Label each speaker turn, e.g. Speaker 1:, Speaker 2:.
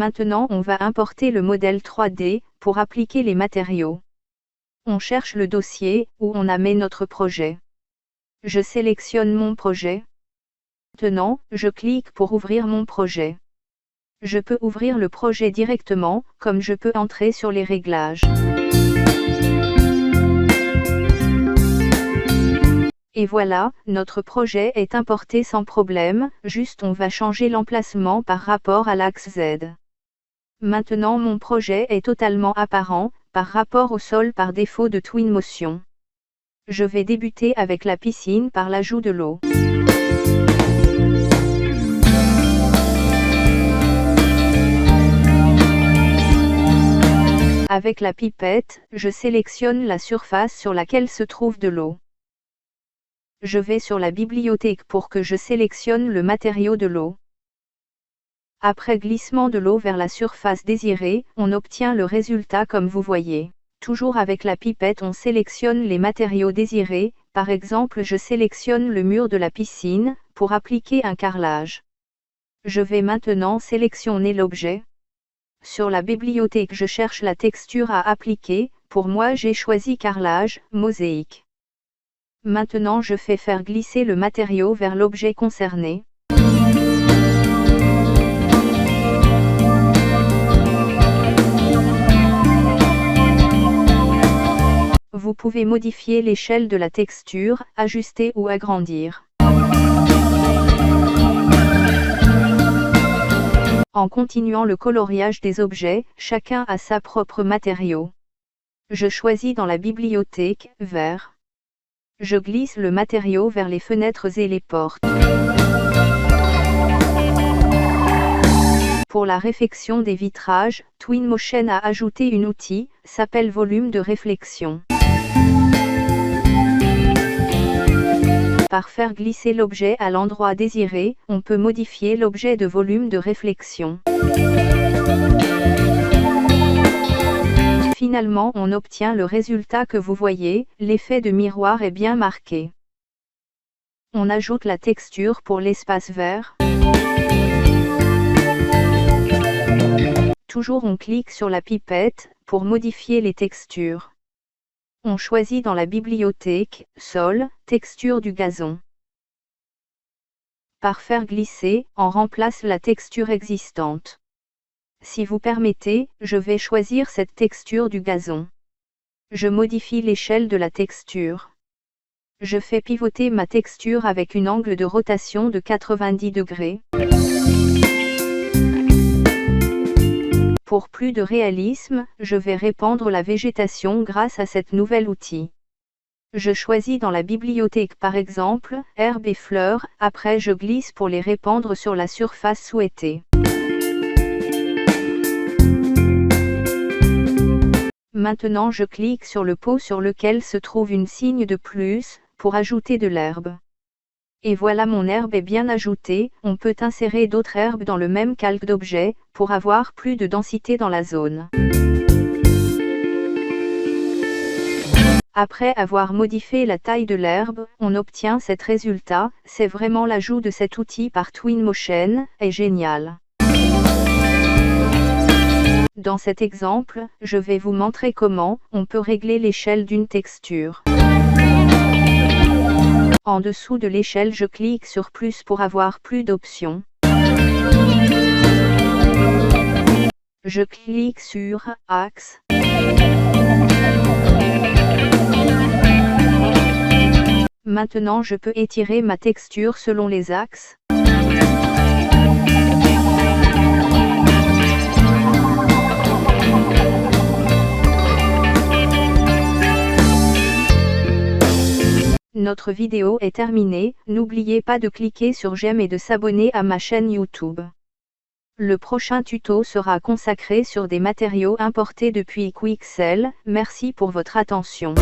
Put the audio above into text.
Speaker 1: Maintenant on va importer le modèle 3D, pour appliquer les matériaux. On cherche le dossier, où on a mis notre projet. Je sélectionne mon projet. Maintenant, je clique pour ouvrir mon projet. Je peux ouvrir le projet directement, comme je peux entrer sur les réglages. Et voilà, notre projet est importé sans problème, juste on va changer l'emplacement par rapport à l'axe Z. Maintenant mon projet est totalement apparent, par rapport au sol par défaut de Twinmotion. Je vais débuter avec la piscine par l'ajout de l'eau. Avec la pipette, je sélectionne la surface sur laquelle se trouve de l'eau. Je vais sur la bibliothèque pour que je sélectionne le matériau de l'eau. Après glissement de l'eau vers la surface désirée, on obtient le résultat comme vous voyez. Toujours avec la pipette on sélectionne les matériaux désirés, par exemple je sélectionne le mur de la piscine, pour appliquer un carrelage. Je vais maintenant sélectionner l'objet. Sur la bibliothèque je cherche la texture à appliquer, pour moi j'ai choisi carrelage, mosaïque. Maintenant je fais faire glisser le matériau vers l'objet concerné. Vous pouvez modifier l'échelle de la texture, ajuster ou agrandir. En continuant le coloriage des objets, chacun a sa propre matériau. Je choisis dans la bibliothèque, vert. Je glisse le matériau vers les fenêtres et les portes. Pour la réflexion des vitrages, Twinmotion a ajouté un outil, s'appelle volume de réflexion. Par faire glisser l'objet à l'endroit désiré, on peut modifier l'objet de volume de réflexion. Finalement on obtient le résultat que vous voyez, l'effet de miroir est bien marqué. On ajoute la texture pour l'espace vert. Toujours on clique sur la pipette, pour modifier les textures. On choisit dans la bibliothèque, sol, texture du gazon. Par faire glisser, on remplace la texture existante. Si vous permettez, je vais choisir cette texture du gazon. Je modifie l'échelle de la texture. Je fais pivoter ma texture avec un angle de rotation de 90 degrés. Pour plus de réalisme, je vais répandre la végétation grâce à cet nouvel outil. Je choisis dans la bibliothèque par exemple, herbes et fleurs, après je glisse pour les répandre sur la surface souhaitée. Maintenant je clique sur le pot sur lequel se trouve une signe de plus, pour ajouter de l'herbe. Et voilà mon herbe est bien ajoutée, on peut insérer d'autres herbes dans le même calque d'objet, pour avoir plus de densité dans la zone. Après avoir modifié la taille de l'herbe, on obtient cet résultat, c'est vraiment l'ajout de cet outil par Twinmotion, est génial. Dans cet exemple, je vais vous montrer comment on peut régler l'échelle d'une texture. En dessous de l'échelle je clique sur plus pour avoir plus d'options. Je clique sur axe. Maintenant je peux étirer ma texture selon les axes. Notre vidéo est terminée, n'oubliez pas de cliquer sur j'aime et de s'abonner à ma chaîne YouTube. Le prochain tuto sera consacré sur des matériaux importés depuis Quixel, merci pour votre attention.